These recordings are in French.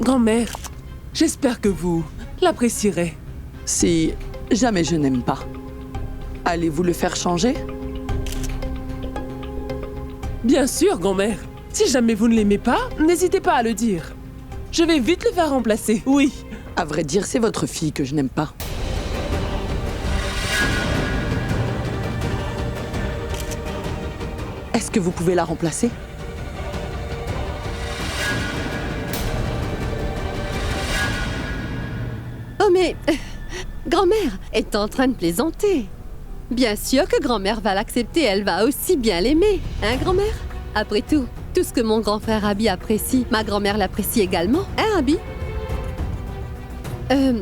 Grand-mère, j'espère que vous l'apprécierez. Si jamais je n'aime pas, allez-vous le faire changer? Bien sûr, grand-mère. Si jamais vous ne l'aimez pas, n'hésitez pas à le dire. Je vais vite le faire remplacer, oui. À vrai dire, c'est votre fille que je n'aime pas. Est-ce que vous pouvez la remplacer? Oh mais... grand-mère est en train de plaisanter. Bien sûr que grand-mère va l'accepter, elle va aussi bien l'aimer. Hein, grand-mère? Après tout ce que mon grand frère Abby apprécie, ma grand-mère l'apprécie également. Hein, Abby?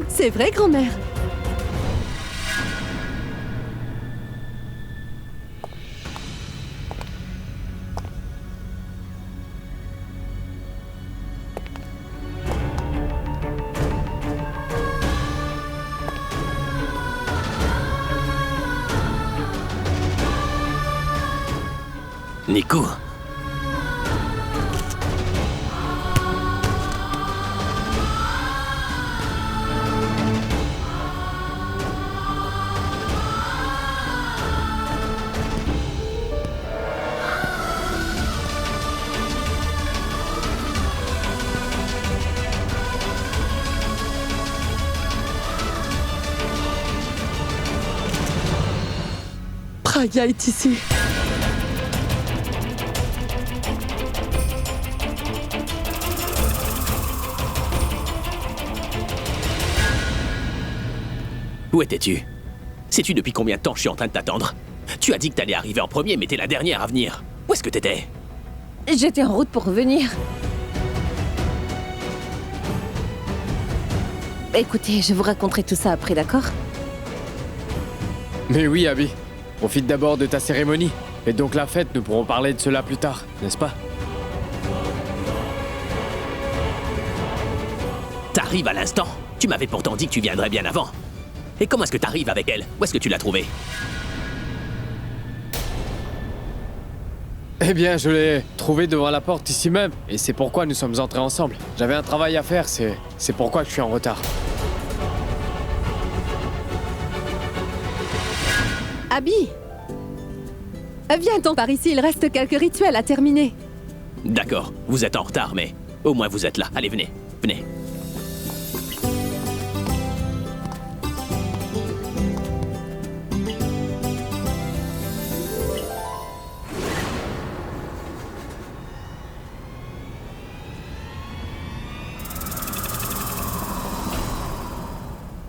C'est vrai, grand-mère? Nico. Praya est ici. Où étais-tu? Sais-tu depuis combien de temps je suis en train de t'attendre? Tu as dit que t'allais arriver en premier, mais t'es la dernière à venir. Où est-ce que t'étais? J'étais en route pour revenir. Écoutez, je vous raconterai tout ça après, d'accord? Mais oui, Abby. Profite d'abord de ta cérémonie. Et donc la fête, nous pourrons parler de cela plus tard, n'est-ce pas? T'arrives à l'instant? Tu m'avais pourtant dit que tu viendrais bien avant. Et comment est-ce que t'arrives avec elle? Où est-ce que tu l'as trouvée? Eh bien, je l'ai trouvée devant la porte ici même. Et c'est pourquoi nous sommes entrés ensemble. J'avais un travail à faire, c'est pourquoi je suis en retard. Abby! Viens donc par ici, il reste quelques rituels à terminer. D'accord, vous êtes en retard, mais au moins vous êtes là. Allez, venez, venez.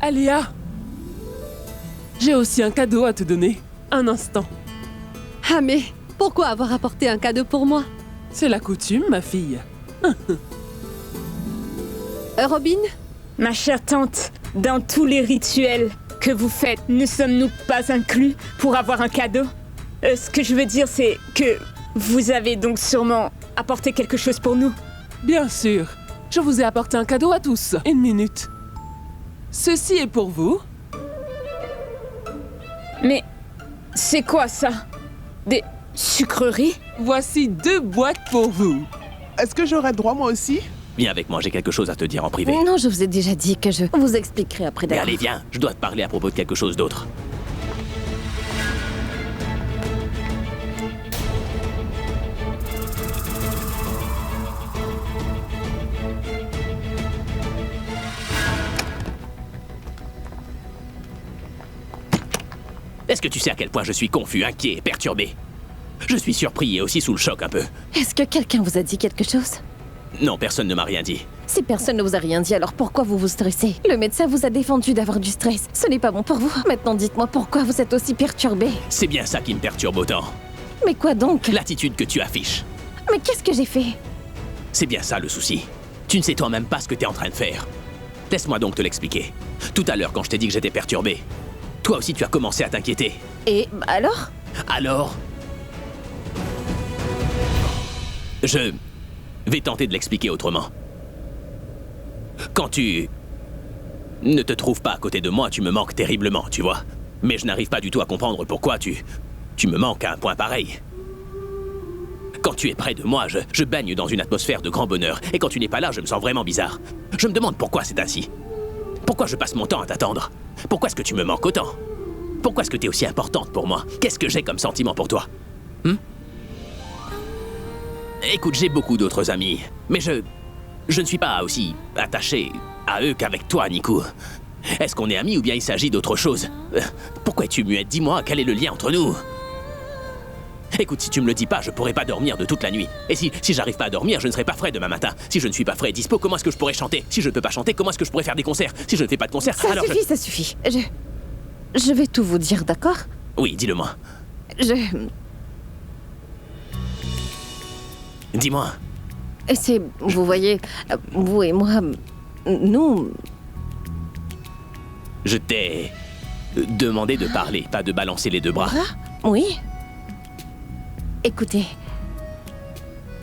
Aléa, j'ai aussi un cadeau à te donner. Un instant. Ah mais, pourquoi avoir apporté un cadeau pour moi? C'est la coutume, ma fille. Robin? Ma chère tante, dans tous les rituels que vous faites, ne sommes-nous pas inclus pour avoir un cadeau? Ce que je veux dire, c'est que vous avez donc sûrement apporté quelque chose pour nous. Bien sûr. Je vous ai apporté un cadeau à tous. Une minute. Ceci est pour vous. Mais c'est quoi ça? Des sucreries? Voici 2 boîtes pour vous. Est-ce que j'aurais droit moi aussi? Viens avec moi, j'ai quelque chose à te dire en privé. Non, je vous ai déjà dit que je vous expliquerai après, Mais d'accord? allez, viens, je dois te parler à propos de quelque chose d'autre. Est-ce que tu sais à quel point je suis confus, inquiet et perturbé? Je suis surpris et aussi sous le choc un peu. Est-ce que quelqu'un vous a dit quelque chose? Non, personne ne m'a rien dit. Si personne ne vous a rien dit, alors pourquoi vous vous stressez? Le médecin vous a défendu d'avoir du stress. Ce n'est pas bon pour vous. Maintenant, dites-moi pourquoi vous êtes aussi perturbé. C'est bien ça qui me perturbe autant. Mais quoi donc? L'attitude que tu affiches. Mais qu'est-ce que j'ai fait? C'est bien ça le souci. Tu ne sais toi-même pas ce que t'es en train de faire. Laisse-moi donc te l'expliquer. Tout à l'heure, quand je t'ai dit que j'étais perturbé, toi aussi tu as commencé à t'inquiéter. Et alors? Alors? Je vais tenter de l'expliquer autrement. Quand tu ne te trouves pas à côté de moi, tu me manques terriblement, tu vois. Mais je n'arrive pas du tout à comprendre pourquoi tu me manques à un point pareil. Quand tu es près de moi, je baigne dans une atmosphère de grand bonheur. Et quand tu n'es pas là, je me sens vraiment bizarre. Je me demande pourquoi c'est ainsi. Pourquoi je passe mon temps à t'attendre? Pourquoi est-ce que tu me manques autant? Pourquoi est-ce que tu es aussi importante pour moi? Qu'est-ce que j'ai comme sentiment pour toi? Écoute, j'ai beaucoup d'autres amis, mais je ne suis pas aussi attaché à eux qu'avec toi, Nico. Est-ce qu'on est amis ou bien il s'agit d'autre chose? Pourquoi es-tu muette? Dis-moi, quel est le lien entre nous? Écoute, si tu me le dis pas, je pourrai pas dormir de toute la nuit. Et si j'arrive pas à dormir, je ne serai pas frais demain matin. Si je ne suis pas frais et dispo, comment est-ce que je pourrais chanter? Si je ne peux pas chanter, comment est-ce que je pourrais faire des concerts? Si je ne fais pas de concerts, alors Ça suffit. Je vais tout vous dire, d'accord? Oui, dis-le-moi. Dis-moi. Vous voyez, vous et moi, nous... Je t'ai demandé de parler, pas de balancer les deux bras. Oui. Écoutez,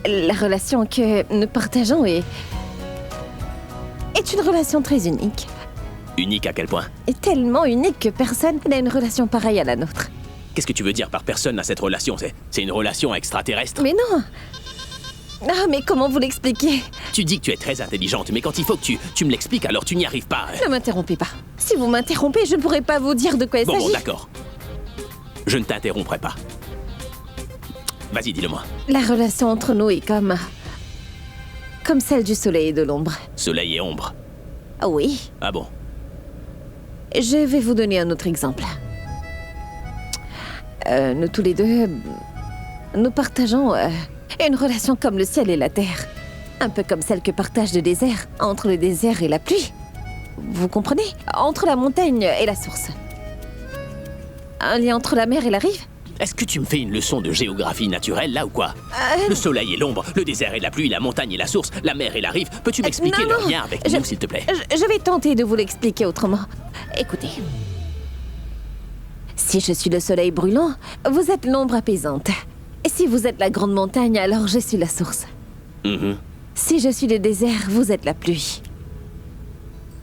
la relation que nous partageons est une relation très unique. Unique à quel point? Est tellement unique que personne n'a une relation pareille à la nôtre. Qu'est-ce que tu veux dire par personne n'a cette relation? C'est une relation extraterrestre? Mais non. Ah, mais comment vous l'expliquer? Tu dis que tu es très intelligente, mais quand il faut que tu me l'expliques, alors tu n'y arrives pas. Ne m'interrompez pas. Si vous m'interrompez, je ne pourrai pas vous dire de quoi il s'agit. Bon, d'accord. Je ne t'interromprai pas. Vas-y, dis-le-moi. La relation entre nous est comme celle du soleil et de l'ombre. Soleil et ombre. Ah oui. Ah bon? Je vais vous donner un autre exemple. Nous tous les deux, nous partageons une relation comme le ciel et la terre. Un peu comme celle que partage le désert, entre le désert et la pluie. Vous comprenez? Entre la montagne et la source. Un lien entre la mer et la rive. Est-ce que tu me fais une leçon de géographie naturelle, là, ou quoi? Le soleil et l'ombre, le désert et la pluie, la montagne et la source, la mer et la rive. Peux-tu m'expliquer non, leur lien avec nous, s'il te plaît? Je vais tenter de vous l'expliquer autrement. Écoutez. Si je suis le soleil brûlant, vous êtes l'ombre apaisante. Et si vous êtes la grande montagne, alors je suis la source. Si je suis le désert, vous êtes la pluie.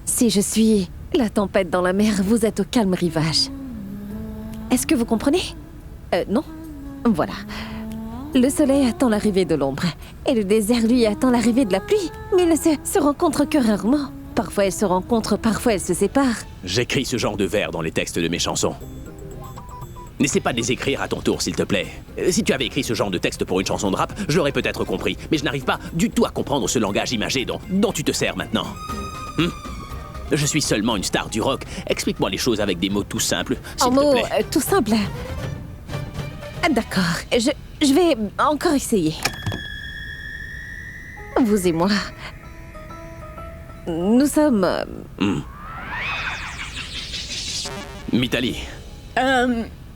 Si je suis la tempête dans la mer, vous êtes au calme rivage. Est-ce que vous comprenez? Non? Voilà. Le soleil attend l'arrivée de l'ombre. Et le désert, lui, attend l'arrivée de la pluie. Mais ils ne se rencontrent que rarement. Parfois elles se rencontrent, parfois elles se séparent. J'écris ce genre de vers dans les textes de mes chansons. N'essaie pas de les écrire à ton tour, s'il te plaît. Si tu avais écrit ce genre de texte pour une chanson de rap, je l'aurais peut-être compris. Mais je n'arrive pas du tout à comprendre ce langage imagé dont tu te sers maintenant. Je suis seulement une star du rock. Explique-moi les choses avec des mots tout simples, s'il te plaît. Tout simple. D'accord, je vais encore essayer. Vous et moi, nous sommes... Mitali.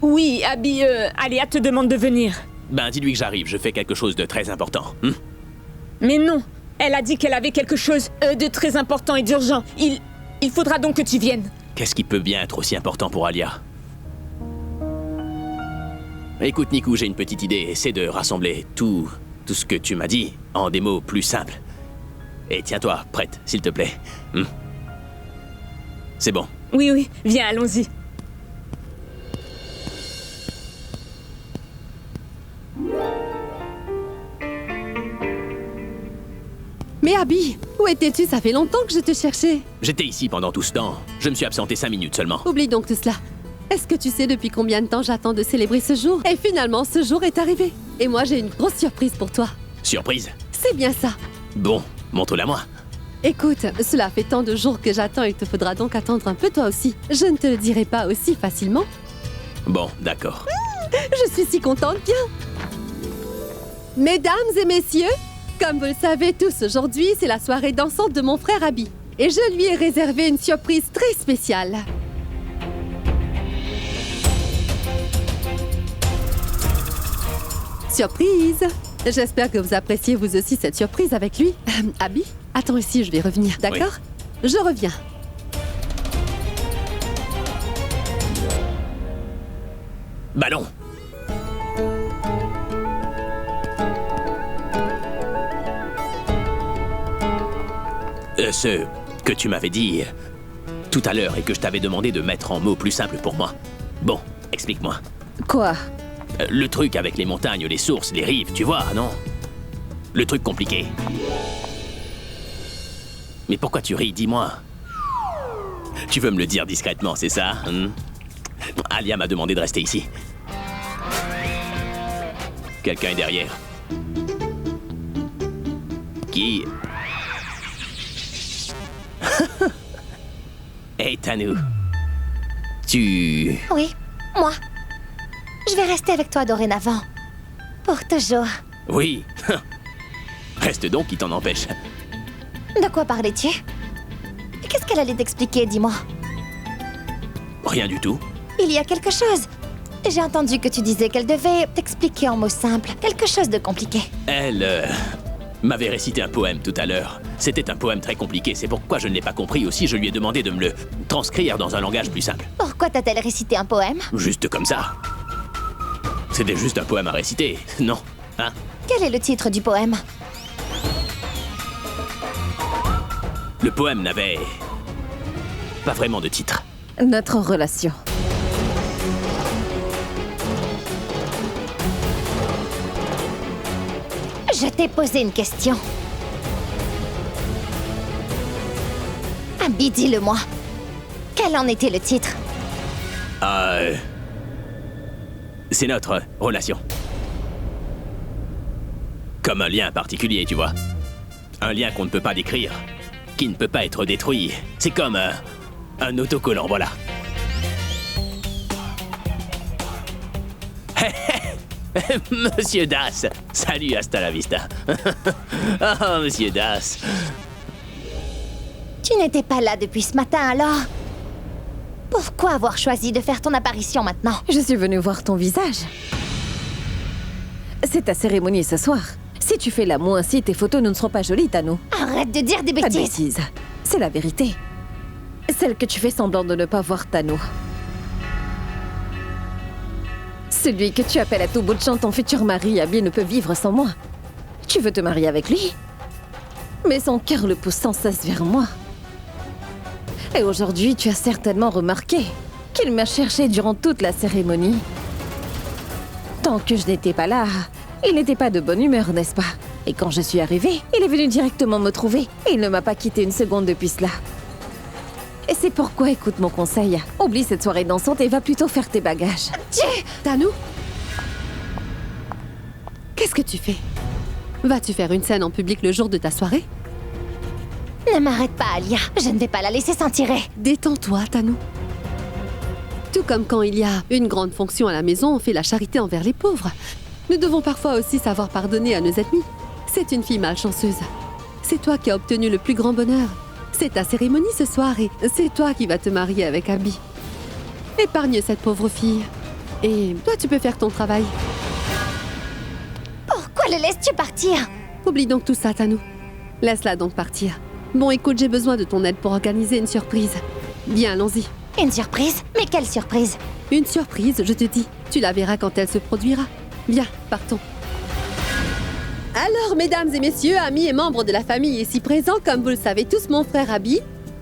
Oui, Abby, Aléa te demande de venir. Ben, dis-lui que j'arrive, je fais quelque chose de très important. Mais non, elle a dit qu'elle avait quelque chose de très important et d'urgent. Il faudra donc que tu viennes. Qu'est-ce qui peut bien être aussi important pour Alia? Écoute, Nico, j'ai une petite idée. Essaie de rassembler tout ce que tu m'as dit en des mots plus simples. Et tiens-toi prête, s'il te plaît. C'est bon. Oui, viens, allons-y. Mais Abby, où étais-tu? Ça fait longtemps que je te cherchais. J'étais ici pendant tout ce temps. Je me suis absenté 5 minutes seulement. Oublie donc tout cela. Est-ce que tu sais depuis combien de temps j'attends de célébrer ce jour? Et finalement, ce jour est arrivé. Et moi, j'ai une grosse surprise pour toi. Surprise? C'est bien ça. Bon, montre-la moi. Écoute, cela fait tant de jours que j'attends, il te faudra donc attendre un peu toi aussi. Je ne te le dirai pas aussi facilement. Bon, d'accord. Je suis si contente, bien. Mesdames et messieurs, comme vous le savez tous, aujourd'hui, c'est la soirée dansante de mon frère Abby. Et je lui ai réservé une surprise très spéciale. Surprise! J'espère que vous appréciez vous aussi cette surprise avec lui. Abby, attends ici, je vais revenir, d'accord? Oui. Je reviens. Ballon. Ce que tu m'avais dit tout à l'heure et que je t'avais demandé de mettre en mots plus simples pour moi. Bon, explique-moi. Quoi? Le truc avec les montagnes, les sources, les rives, tu vois, non? Le truc compliqué. Mais pourquoi tu ris, dis-moi? Tu veux me le dire discrètement, c'est ça, hein? Alia m'a demandé de rester ici. Quelqu'un est derrière. Qui? Hey, Tanou. Tu... Oui, moi. Je vais rester avec toi dorénavant. Pour toujours. Oui. Reste donc, qui t'en empêche. De quoi parlais-tu? Qu'est-ce qu'elle allait t'expliquer, dis-moi? Rien du tout. Il y a quelque chose. J'ai entendu que tu disais qu'elle devait t'expliquer en mots simples. Quelque chose de compliqué. Elle m'avait récité un poème tout à l'heure. C'était un poème très compliqué, c'est pourquoi je ne l'ai pas compris aussi. Je lui ai demandé de me le transcrire dans un langage plus simple. Pourquoi t'a-t-elle récité un poème? Juste comme ça. C'était juste un poème à réciter, non? Hein? Quel est le titre du poème? Le poème n'avait pas vraiment de titre. Notre relation. Je t'ai posé une question. Abby, dis-le-moi. Quel en était le titre? C'est notre relation. Comme un lien particulier, tu vois. Un lien qu'on ne peut pas décrire, qui ne peut pas être détruit. C'est comme un autocollant, voilà. Monsieur Das. Salut, hasta la vista. Oh, Monsieur Das. Tu n'étais pas là depuis ce matin, alors? Pourquoi avoir choisi de faire ton apparition maintenant? Je suis venue voir ton visage. C'est ta cérémonie ce soir. Si tu fais l'amour ainsi, tes photos ne seront pas jolies, Tanou. Arrête de dire des Pas de bêtises. bêtises. C'est la vérité. Celle que tu fais semblant de ne pas voir, Tanou. Celui que tu appelles à tout bout de champ ton futur mari, Abby, ne peut vivre sans moi. Tu veux te marier avec lui? Mais son cœur le pousse sans cesse vers moi. Et aujourd'hui, tu as certainement remarqué qu'il m'a cherché durant toute la cérémonie. Tant que je n'étais pas là, il n'était pas de bonne humeur, n'est-ce pas? Et quand je suis arrivée, il est venu directement me trouver. Et il ne m'a pas quitté une seconde depuis cela. Et c'est pourquoi, écoute mon conseil, oublie cette soirée dansante et va plutôt faire tes bagages. Tanou? Qu'est-ce que tu fais? Vas-tu faire une scène en public le jour de ta soirée? Ne m'arrête pas, Alia. Je ne vais pas la laisser s'en tirer. Détends-toi, Tanou. Tout comme quand il y a une grande fonction à la maison, on fait la charité envers les pauvres. Nous devons parfois aussi savoir pardonner à nos ennemis. C'est une fille malchanceuse. C'est toi qui as obtenu le plus grand bonheur. C'est ta cérémonie ce soir et c'est toi qui vas te marier avec Abby. Épargne cette pauvre fille. Et toi, tu peux faire ton travail. Pourquoi le laisses-tu partir? Oublie donc tout ça, Tanou. Laisse-la donc partir. Bon, écoute, j'ai besoin de ton aide pour organiser une surprise. Bien, allons-y. Une surprise? Mais quelle surprise? Une surprise, je te dis. Tu la verras quand elle se produira. Bien, partons. Alors, mesdames et messieurs, amis et membres de la famille ici présents, comme vous le savez tous, mon frère Abby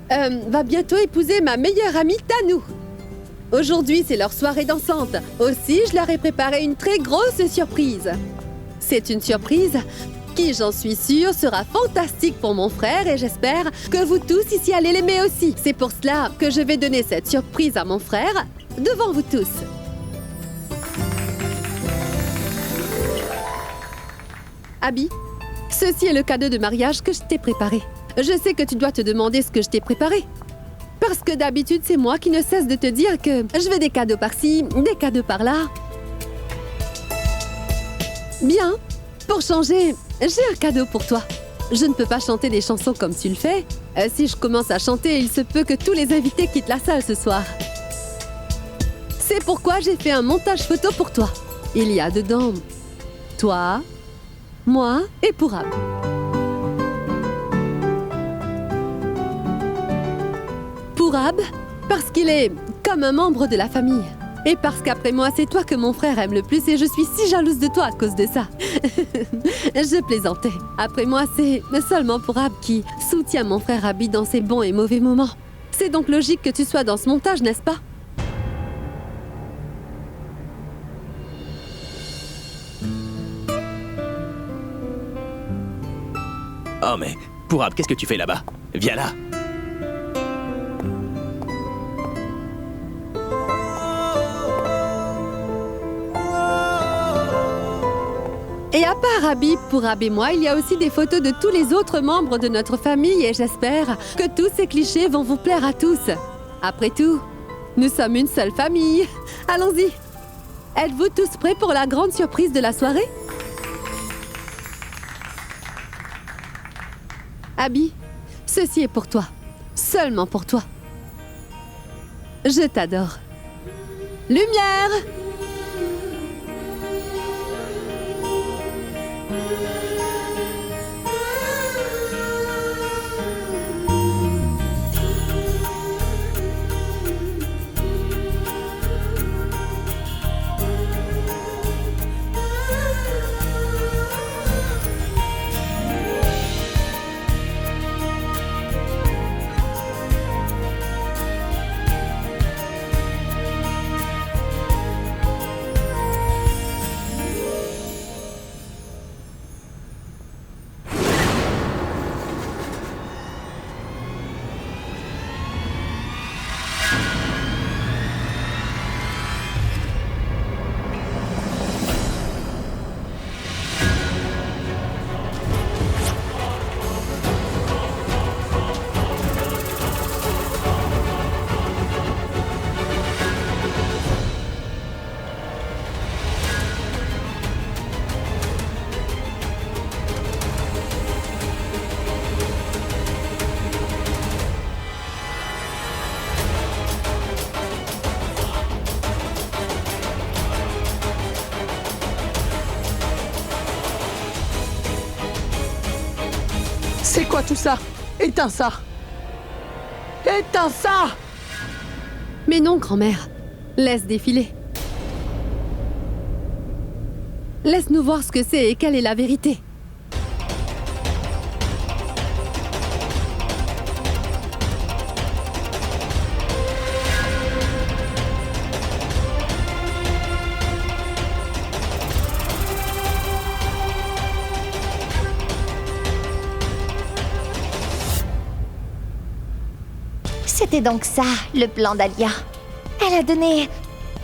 va bientôt épouser ma meilleure amie Tanou. Aujourd'hui, c'est leur soirée dansante. Aussi, je leur ai préparé une très grosse surprise. C'est une surprise qui, j'en suis sûre, sera fantastique pour mon frère et j'espère que vous tous ici allez l'aimer aussi. C'est pour cela que je vais donner cette surprise à mon frère devant vous tous. Abby, ceci est le cadeau de mariage que je t'ai préparé. Je sais que tu dois te demander ce que je t'ai préparé. Parce que d'habitude, c'est moi qui ne cesse de te dire que je veux des cadeaux par-ci, des cadeaux par-là. Bien, pour changer, j'ai un cadeau pour toi. Je ne peux pas chanter des chansons comme tu le fais. Si je commence à chanter, il se peut que tous les invités quittent la salle ce soir. C'est pourquoi j'ai fait un montage photo pour toi. Il y a dedans toi, moi et Pourab. Pourab, parce qu'il est comme un membre de la famille. Et parce qu'après moi, c'est toi que mon frère aime le plus et je suis si jalouse de toi à cause de ça. Je plaisantais. Après moi, c'est seulement Pourab qui soutient mon frère Abby dans ses bons et mauvais moments. C'est donc logique que tu sois dans ce montage, n'est-ce pas? Oh mais, Pourab, qu'est-ce que tu fais là-bas? Viens là. Et à part Abby, Pourab et moi, il y a aussi des photos de tous les autres membres de notre famille et j'espère que tous ces clichés vont vous plaire à tous. Après tout, nous sommes une seule famille. Allons-y. Êtes-vous tous prêts pour la grande surprise de la soirée? Abby, ceci est pour toi. Seulement pour toi. Je t'adore. Lumière! C'est quoi tout ça? Éteins ça! Éteins ça! Mais non, grand-mère. Laisse défiler. Laisse-nous voir ce que c'est et quelle est la vérité. C'était donc ça, le plan d'Alia. Elle a donné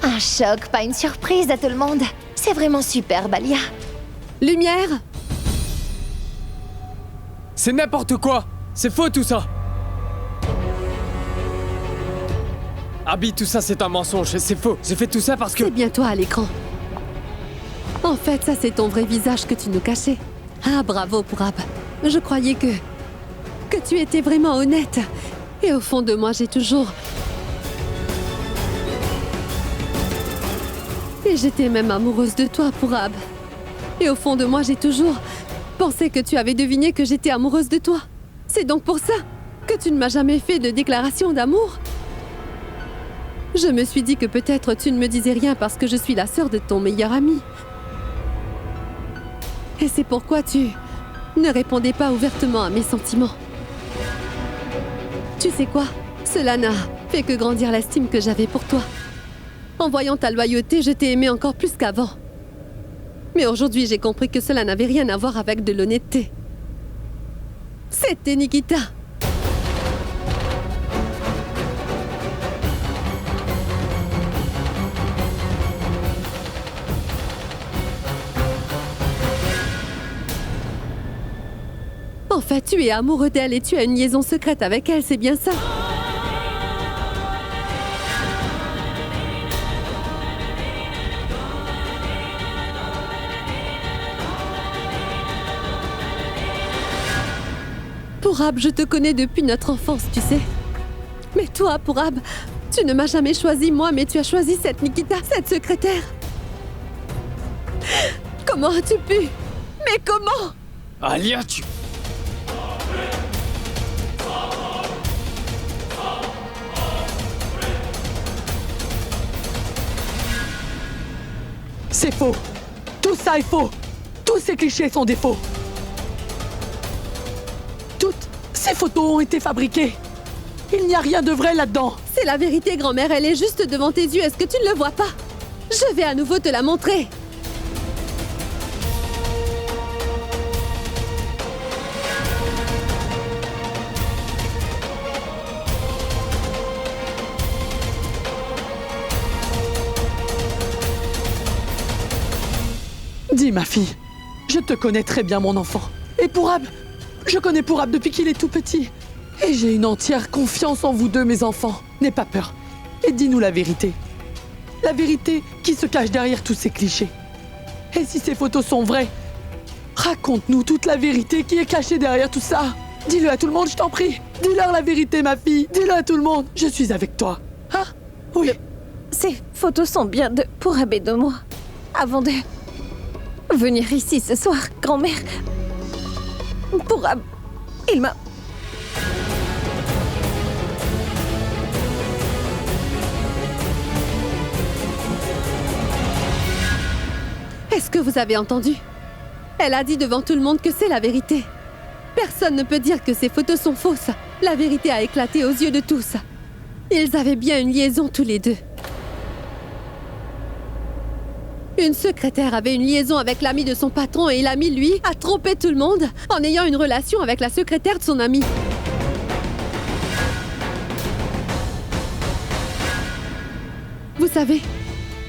un choc, pas une surprise à tout le monde. C'est vraiment superbe, Alia. Lumière! C'est n'importe quoi! C'est faux tout ça! Abby, tout ça c'est un mensonge, c'est faux. J'ai fait tout ça parce que... C'est bien toi à l'écran. En fait, ça c'est ton vrai visage que tu nous cachais. Ah, bravo, Pourab. Je croyais que tu étais vraiment honnête. Et au fond de moi, j'ai toujours... Et j'étais même amoureuse de toi, Pourab. Et au fond de moi, j'ai toujours pensé que tu avais deviné que j'étais amoureuse de toi. C'est donc pour ça que tu ne m'as jamais fait de déclaration d'amour. Je me suis dit que peut-être tu ne me disais rien parce que je suis la sœur de ton meilleur ami. Et c'est pourquoi tu ne répondais pas ouvertement à mes sentiments. Tu sais quoi? Cela n'a fait que grandir l'estime que j'avais pour toi. En voyant ta loyauté, je t'ai aimé encore plus qu'avant. Mais aujourd'hui, j'ai compris que cela n'avait rien à voir avec de l'honnêteté. C'était Nikita. En fait, tu es amoureux d'elle et tu as une liaison secrète avec elle, c'est bien ça? Pourab, je te connais depuis notre enfance, tu sais. Mais toi, Pourab, tu ne m'as jamais choisi moi, mais tu as choisi cette Nikita, cette secrétaire. Comment as-tu pu? Mais comment? Alia, tu... C'est faux! Tout ça est faux! Tous ces clichés sont des faux! Toutes ces photos ont été fabriquées! Il n'y a rien de vrai là-dedans! C'est la vérité, grand-mère, elle est juste devant tes yeux, est-ce que tu ne le vois pas? Je vais à nouveau te la montrer! Dis, ma fille, je te connais très bien, mon enfant. Et Pourab, je connais Pourab depuis qu'il est tout petit. Et j'ai une entière confiance en vous deux, mes enfants. N'aie pas peur. Et dis-nous la vérité. La vérité qui se cache derrière tous ces clichés. Et si ces photos sont vraies, raconte-nous toute la vérité qui est cachée derrière tout ça. Dis-le à tout le monde, je t'en prie. Dis-leur la vérité, ma fille. Dis-le à tout le monde. Je suis avec toi. Hein? Oui. Ces photos sont bien de Pourab et de moi. Avant de venir ici ce soir, grand-mère, Pourab, il m'a... Est-ce que vous avez entendu? Elle a dit devant tout le monde que c'est la vérité. Personne ne peut dire que ces photos sont fausses. La vérité a éclaté aux yeux de tous. Ils avaient bien une liaison tous les deux. Une secrétaire avait une liaison avec l'ami de son patron et l'ami, lui, a trompé tout le monde en ayant une relation avec la secrétaire de son ami. Vous savez,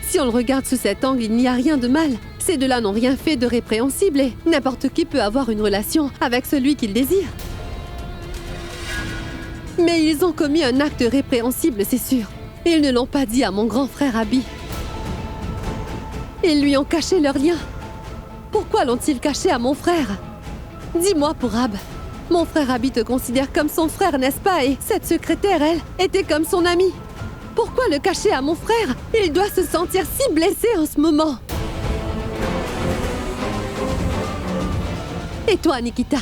si on le regarde sous cet angle, il n'y a rien de mal. Ces deux-là n'ont rien fait de répréhensible et n'importe qui peut avoir une relation avec celui qu'il désire. Mais ils ont commis un acte répréhensible, c'est sûr. Ils ne l'ont pas dit à mon grand frère Abi. Ils lui ont caché leur lien. Pourquoi l'ont-ils caché à mon frère? Dis-moi, Pourab. Mon frère Abi te considère comme son frère, n'est-ce pas? Et cette secrétaire, elle, était comme son amie. Pourquoi le cacher à mon frère? Il doit se sentir si blessé en ce moment. Et toi, Nikita?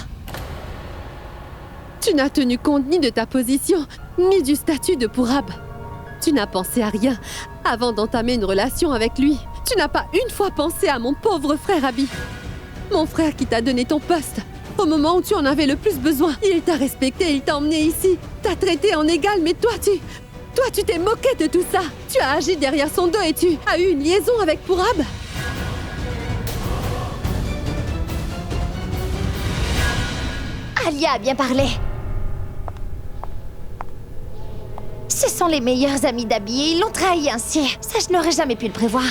Tu n'as tenu compte ni de ta position, ni du statut de Pourab. Tu n'as pensé à rien avant d'entamer une relation avec lui. Tu n'as pas une fois pensé à mon pauvre frère Abi. Mon frère qui t'a donné ton poste. Au moment où tu en avais le plus besoin. Il t'a respecté, il t'a emmené ici. T'a traité en égal, mais toi, tu t'es moqué de tout ça. Tu as agi derrière son dos et tu as eu une liaison avec Pourab. Alia a bien parlé. Ce sont les meilleurs amis d'Abby et ils l'ont trahi ainsi. Ça, je n'aurais jamais pu le prévoir.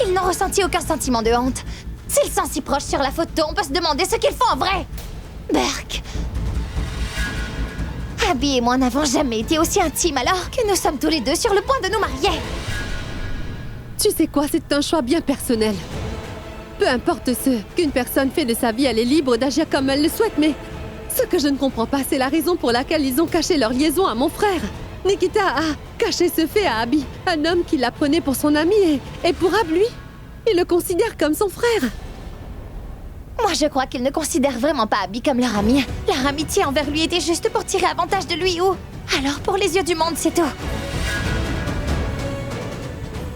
Ils n'ont ressenti aucun sentiment de honte. S'ils sont si proches sur la photo, on peut se demander ce qu'ils font en vrai. Burke. Abby et moi n'avons jamais été aussi intimes alors que nous sommes tous les deux sur le point de nous marier. Tu sais quoi, c'est un choix bien personnel. Peu importe ce qu'une personne fait de sa vie, elle est libre d'agir comme elle le souhaite, mais ce que je ne comprends pas, c'est la raison pour laquelle ils ont caché leur liaison à mon frère. Nikita a caché ce fait à Abby, un homme qui la prenait pour son ami et Pourab, lui, il le considère comme son frère. Moi, je crois qu'ils ne considèrent vraiment pas Abby comme leur ami. Leur amitié envers lui était juste pour tirer avantage de lui ou... Alors, pour les yeux du monde, c'est tout.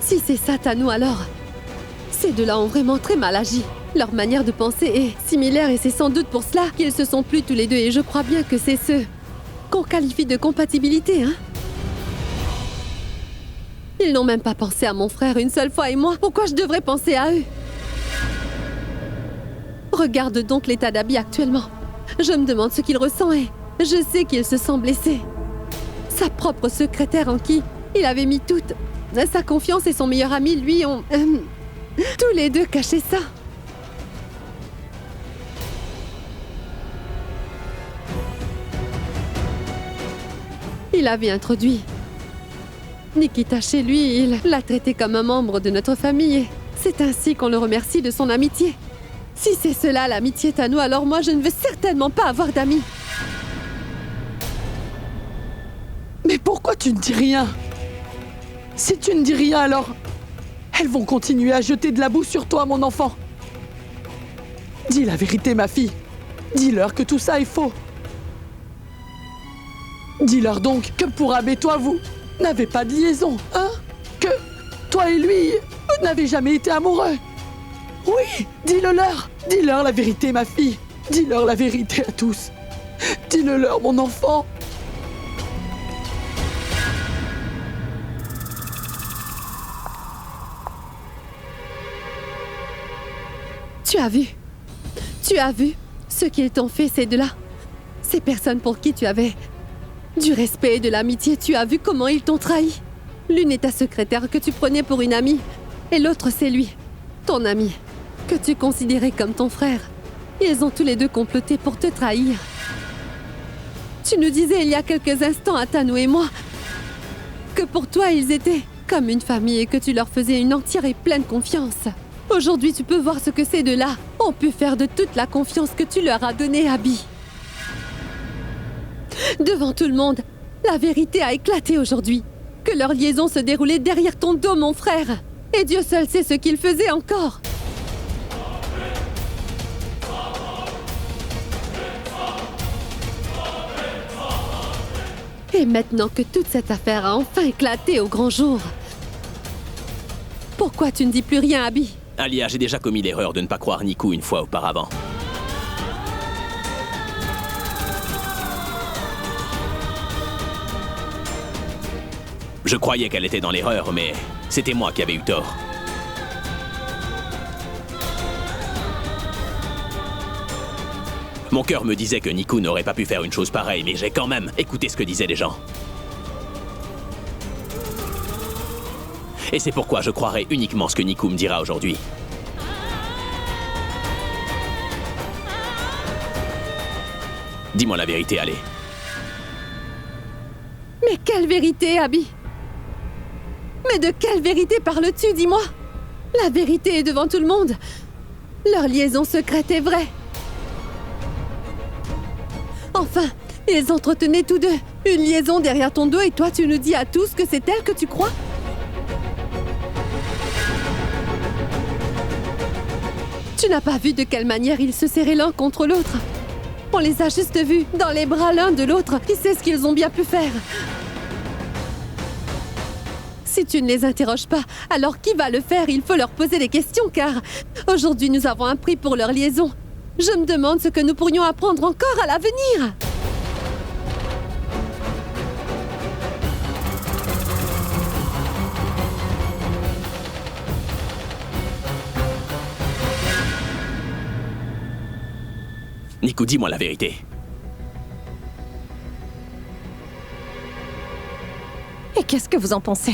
Si c'est ça, Tanou, alors... Ces deux-là ont vraiment très mal agi. Leur manière de penser est similaire et c'est sans doute pour cela qu'ils se sont plus tous les deux et je crois bien que c'est ce qu'on qualifie de compatibilité, hein? Ils n'ont même pas pensé à mon frère une seule fois et moi, pourquoi je devrais penser à eux? Regarde donc l'état d'Abby actuellement. Je me demande ce qu'il ressent et je sais qu'il se sent blessé. Sa propre secrétaire en qui il avait mis toute sa confiance et son meilleur ami, lui, ont tous les deux caché ça. Il avait introduit Nikita chez lui, il l'a traité comme un membre de notre famille et c'est ainsi qu'on le remercie de son amitié. Si c'est cela l'amitié Tanou, alors moi je ne veux certainement pas avoir d'amis. Mais pourquoi tu ne dis rien? Si tu ne dis rien, alors... Elles vont continuer à jeter de la boue sur toi, mon enfant. Dis la vérité, ma fille. Dis-leur que tout ça est faux. Dis-leur donc que Pourab et toi, vous n'avez pas de liaison, hein? Que toi et lui, vous n'avez jamais été amoureux. Oui, dis-le-leur. Dis-leur la vérité, ma fille. Dis-leur la vérité à tous. Dis-le-leur, mon enfant. Tu as vu ce qu'ils t'ont fait, ces deux-là? Ces personnes pour qui tu avais du respect et de l'amitié, tu as vu comment ils t'ont trahi? L'une est ta secrétaire que tu prenais pour une amie, et l'autre c'est lui, ton ami. que tu considérais comme ton frère. Ils ont tous les deux comploté pour te trahir. Tu nous disais il y a quelques instants à Tano et moi que pour toi ils étaient comme une famille et que tu leur faisais une entière et pleine confiance. Aujourd'hui, tu peux voir ce que ces deux-là ont pu faire de toute la confiance que tu leur as donnée, Abby. Devant tout le monde, la vérité a éclaté aujourd'hui. Que leur liaison se déroulait derrière ton dos, mon frère. Et Dieu seul sait ce qu'ils faisaient encore. Et maintenant que toute cette affaire a enfin éclaté au grand jour, pourquoi tu ne dis plus rien, Abby? Alia, j'ai déjà commis l'erreur de ne pas croire Niku une fois auparavant. Je croyais qu'elle était dans l'erreur, mais c'était moi qui avais eu tort. Mon cœur me disait que Niku n'aurait pas pu faire une chose pareille, mais j'ai quand même écouté ce que disaient les gens. Et c'est pourquoi je croirai uniquement ce que Niku me dira aujourd'hui. Dis-moi la vérité, allez. Mais quelle vérité, Abby? Mais de quelle vérité parles-tu, dis-moi? La vérité est devant tout le monde. Leur liaison secrète est vraie. Enfin, ils entretenaient tous deux une liaison derrière ton dos et toi tu nous dis à tous que c'est elle que tu crois? Tu n'as pas vu de quelle manière ils se serraient l'un contre l'autre? On les a juste vus dans les bras l'un de l'autre. Qui sait ce qu'ils ont bien pu faire? Si tu ne les interroges pas, alors qui va le faire? Il faut leur poser des questions car aujourd'hui nous avons un prix pour leur liaison. Je me demande ce que nous pourrions apprendre encore à l'avenir. Niku, dis-moi la vérité. Et qu'est-ce que vous en pensez?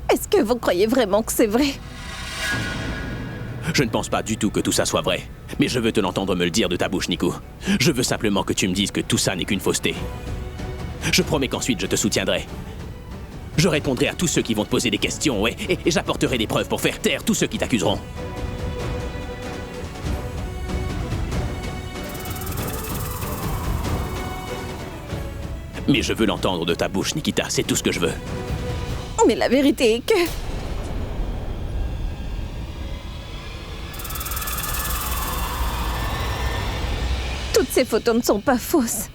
Est-ce que vous croyez vraiment que c'est vrai? Je ne pense pas du tout que tout ça soit vrai. Mais je veux te l'entendre me le dire de ta bouche, Niku. Je veux simplement que tu me dises que tout ça n'est qu'une fausseté. Je promets qu'ensuite je te soutiendrai. Je répondrai à tous ceux qui vont te poser des questions et j'apporterai des preuves pour faire taire tous ceux qui t'accuseront. Mais je veux l'entendre de ta bouche, Nikita, c'est tout ce que je veux. Mais la vérité est que... toutes ces photos ne sont pas fausses.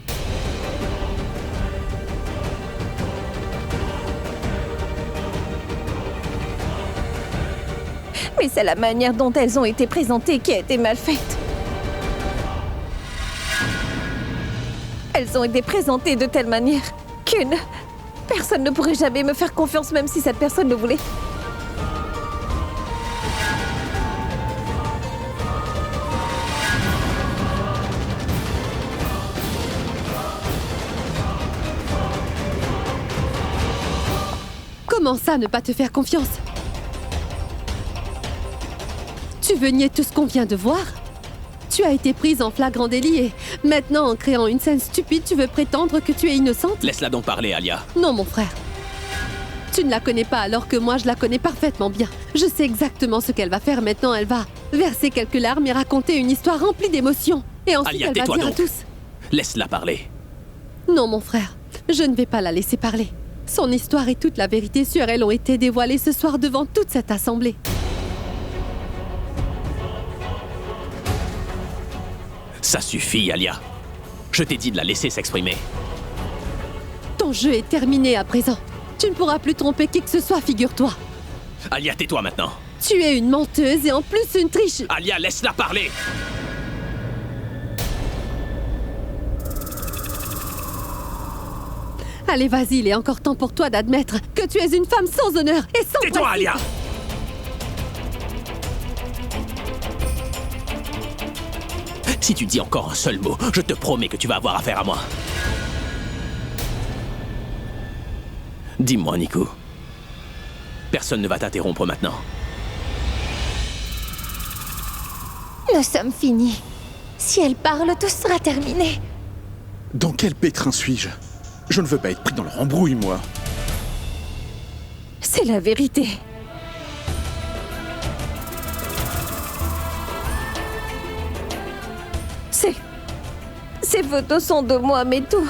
Mais c'est la manière dont elles ont été présentées qui a été mal faite. Elles ont été présentées de telle manière qu'une personne ne pourrait jamais me faire confiance, même si cette personne le voulait. Comment ça, ne pas te faire confiance? Tu veux nier tout ce qu'on vient de voir? Tu as été prise en flagrant délit et maintenant, en créant une scène stupide, tu veux prétendre que tu es innocente? Laisse-la donc parler, Alia. Non, mon frère. Tu ne la connais pas alors que moi, je la connais parfaitement bien. Je sais exactement ce qu'elle va faire maintenant. Elle va verser quelques larmes et raconter une histoire remplie d'émotions. Et ensuite, Alia, elle va tais-toi dire à donc. tous... Laisse-la parler. Non, mon frère. Je ne vais pas la laisser parler. Son histoire et toute la vérité sur elle ont été dévoilées ce soir devant toute cette assemblée. Ça suffit, Alia. Je t'ai dit de la laisser s'exprimer. Ton jeu est terminé à présent. Tu ne pourras plus tromper qui que ce soit, figure-toi. Alia, tais-toi maintenant. Tu es une menteuse et en plus une triche. Alia, laisse-la parler. Allez, vas-y, il est encore temps pour toi d'admettre que tu es une femme sans honneur et sans Tais-toi, principe. Alia. Si tu dis encore un seul mot, je te promets que tu vas avoir affaire à moi. Dis-moi, Niku. Personne ne va t'interrompre maintenant. Nous sommes finis. Si elle parle, tout sera terminé. Dans quel pétrin suis-je? Je ne veux pas être pris dans leur embrouille, moi. C'est la vérité. Ces photos sont de moi, mais tout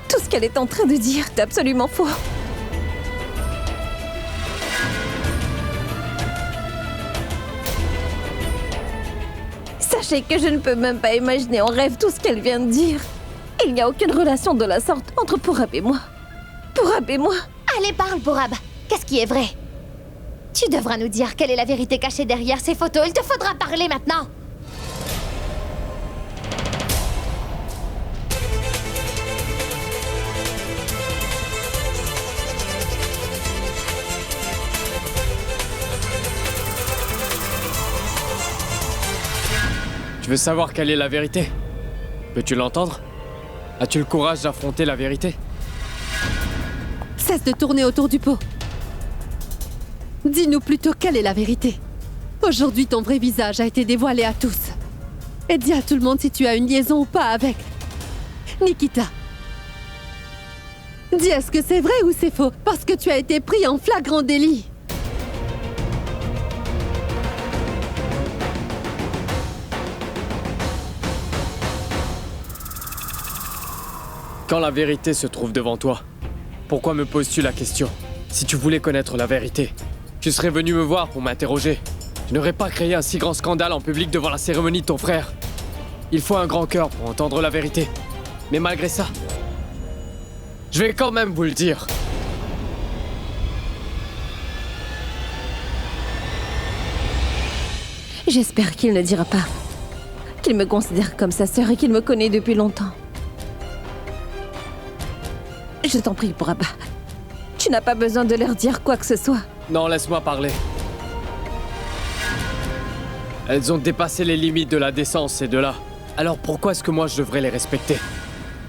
ce qu'elle est en train de dire est absolument faux. Sachez que je ne peux même pas imaginer en rêve tout ce qu'elle vient de dire. Il n'y a aucune relation de la sorte entre Pourab et moi. Pourab et moi. Allez, parle, Pourab. Qu'est-ce qui est vrai? Tu devras nous dire quelle est la vérité cachée derrière ces photos. Il te faudra parler maintenant. Tu veux savoir quelle est la vérité? Peux-tu l'entendre? As-tu le courage d'affronter la vérité? Cesse de tourner autour du pot. Dis-nous plutôt quelle est la vérité. Aujourd'hui, ton vrai visage a été dévoilé à tous. Et dis à tout le monde si tu as une liaison ou pas avec Nikita. Dis, est-ce que c'est vrai ou c'est faux? Parce que tu as été pris en flagrant délit. Quand la vérité se trouve devant toi, pourquoi me poses-tu la question? Si tu voulais connaître la vérité, tu serais venu me voir pour m'interroger. Tu n'aurais pas créé un si grand scandale en public devant la cérémonie de ton frère. Il faut un grand cœur pour entendre la vérité. Mais malgré ça, je vais quand même vous le dire. J'espère qu'il ne dira pas qu'il me considère comme sa sœur et qu'il me connaît depuis longtemps. Je t'en prie, Pourab. Tu n'as pas besoin de leur dire quoi que ce soit. Non, laisse-moi parler. Elles ont dépassé les limites de la décence et de là. Alors pourquoi est-ce que moi je devrais les respecter?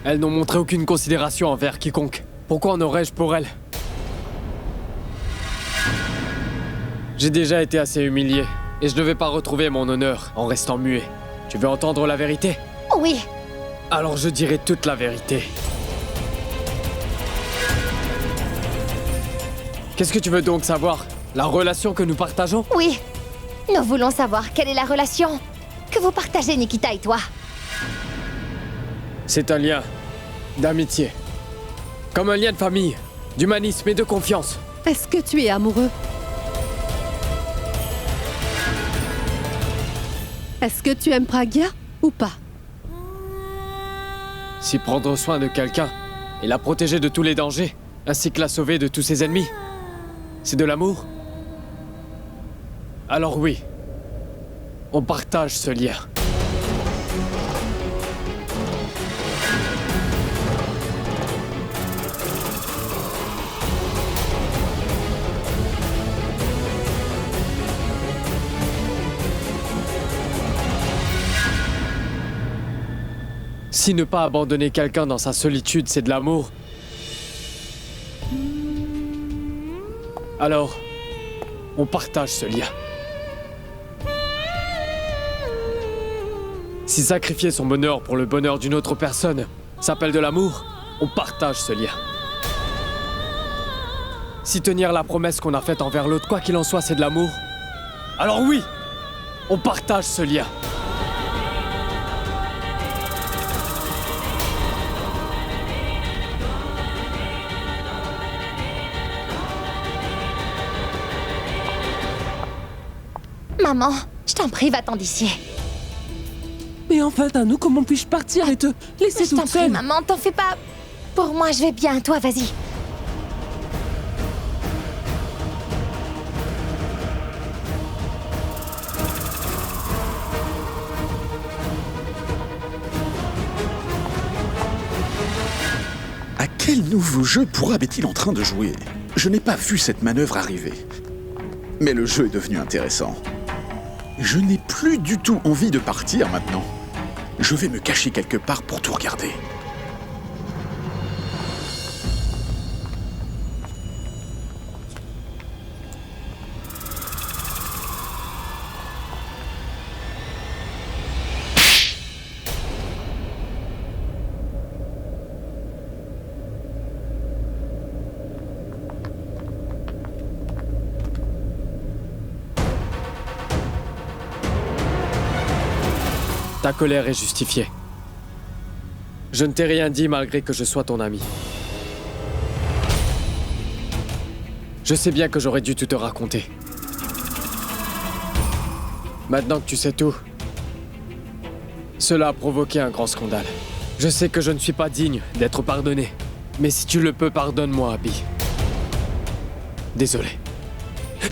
Elles n'ont montré aucune considération envers quiconque. Pourquoi en aurais-je pour elles? J'ai déjà été assez humilié et je ne vais pas retrouver mon honneur en restant muet. Tu veux entendre la vérité? Oui. Alors je dirai toute la vérité. Qu'est-ce que tu veux donc savoir? La relation que nous partageons? Oui. Nous voulons savoir quelle est la relation que vous partagez, Nikita et toi. C'est un lien d'amitié. Comme un lien de famille, d'humanisme et de confiance. Est-ce que tu es amoureux? Est-ce que tu aimes Pragya ou pas? Si prendre soin de quelqu'un et la protéger de tous les dangers, ainsi que la sauver de tous ses ennemis, c'est de l'amour? Alors oui, on partage ce lien. Si ne pas abandonner quelqu'un dans sa solitude, c'est de l'amour, alors on partage ce lien. Si sacrifier son bonheur pour le bonheur d'une autre personne s'appelle de l'amour, on partage ce lien. Si tenir la promesse qu'on a faite envers l'autre, quoi qu'il en soit, c'est de l'amour, alors oui, on partage ce lien. Maman, je t'en prie, va-t'en d'ici. Mais enfin, à nous, comment puis-je partir et te laisser Je t'en toute prie, seule? maman, t'en fais pas. Pour moi, je vais bien. Toi, vas-y. À quel nouveau jeu Pourab est-il en train de jouer? Je n'ai pas vu cette manœuvre arriver. Mais le jeu est devenu intéressant. Je n'ai plus du tout envie de partir maintenant. Je vais me cacher quelque part pour tout regarder. Ta colère est justifiée. Je ne t'ai rien dit malgré que je sois ton ami. Je sais bien que j'aurais dû tout te raconter. Maintenant que tu sais tout, cela a provoqué un grand scandale. Je sais que je ne suis pas digne d'être pardonné. Mais si tu le peux, pardonne-moi, Abby. Désolé.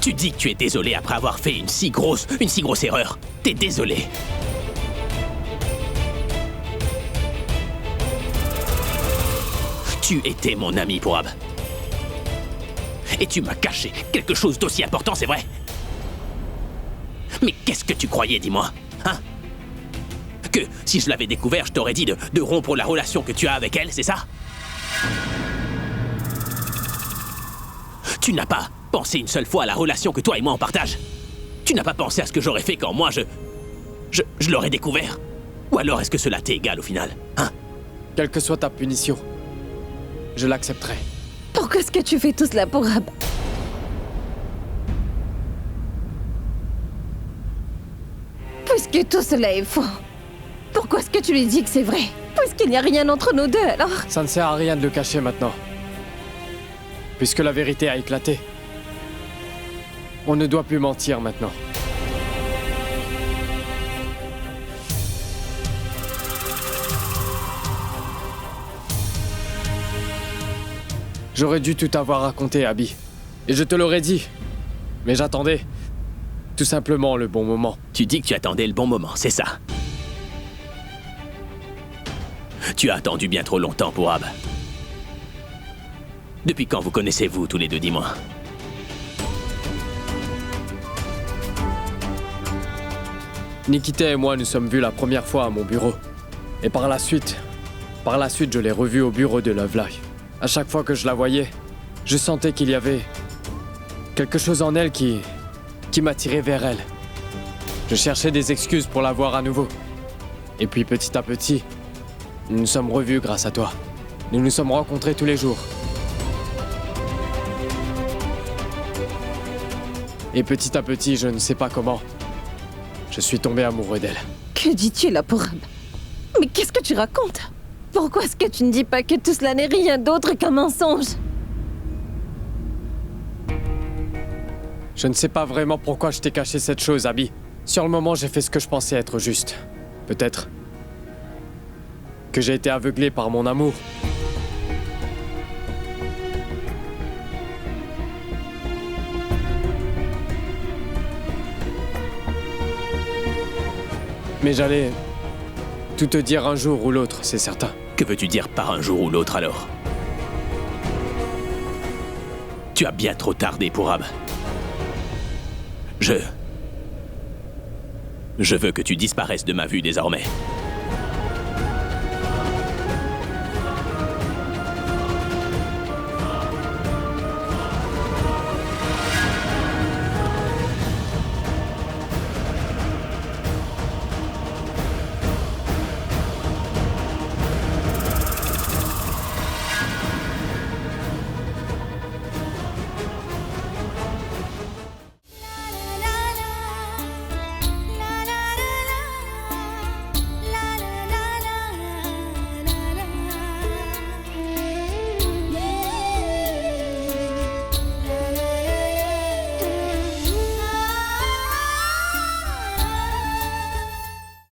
Tu dis que tu es désolé après avoir fait une si grosse erreur. T'es désolé. Tu étais mon ami, Pourab. Et tu m'as caché quelque chose d'aussi important, c'est vrai? Mais qu'est-ce que tu croyais, dis-moi? Hein? Que si je l'avais découvert, je t'aurais dit de rompre la relation que tu as avec elle, c'est ça? Tu n'as pas pensé une seule fois à la relation que toi et moi on partage? Tu n'as pas pensé à ce que j'aurais fait quand moi je l'aurais découvert? Ou alors est-ce que cela t'est égal au final? Hein? Quelle que soit ta punition, je l'accepterai. Pourquoi est-ce que tu fais tout cela, Pourab? Puisque tout cela est faux, pourquoi est-ce que tu lui dis que c'est vrai? Puisqu'il n'y a rien entre nous deux, alors? Ça ne sert à rien de le cacher maintenant. Puisque la vérité a éclaté. On ne doit plus mentir maintenant. J'aurais dû tout avoir raconté, Abby. Et je te l'aurais dit. Mais j'attendais tout simplement le bon moment. Tu dis que tu attendais le bon moment, c'est ça? Tu as attendu bien trop longtemps, Pourab. Depuis quand vous connaissez-vous tous les deux, dis-moi? Nikita et moi nous sommes vus la première fois à mon bureau. Et par la suite, je l'ai revue au bureau de Love Life. À chaque fois que je la voyais, je sentais qu'il y avait quelque chose en elle qui m'attirait vers elle. Je cherchais des excuses pour la voir à nouveau. Et puis petit à petit, nous nous sommes revus grâce à toi. Nous nous sommes rencontrés tous les jours. Et petit à petit, je ne sais pas comment, je suis tombé amoureux d'elle. Que dis-tu là, Pourab? Mais qu'est-ce que tu racontes? Pourquoi est-ce que tu ne dis pas que tout cela n'est rien d'autre qu'un mensonge? Je ne sais pas vraiment pourquoi je t'ai caché cette chose, Abby. Sur le moment, j'ai fait ce que je pensais être juste. Peut-être que j'ai été aveuglé par mon amour. Mais j'allais tout te dire un jour ou l'autre, c'est certain. Que veux-tu dire par un jour ou l'autre alors? Tu as bien trop tardé, Pourab. Je veux que tu disparaisses de ma vue désormais.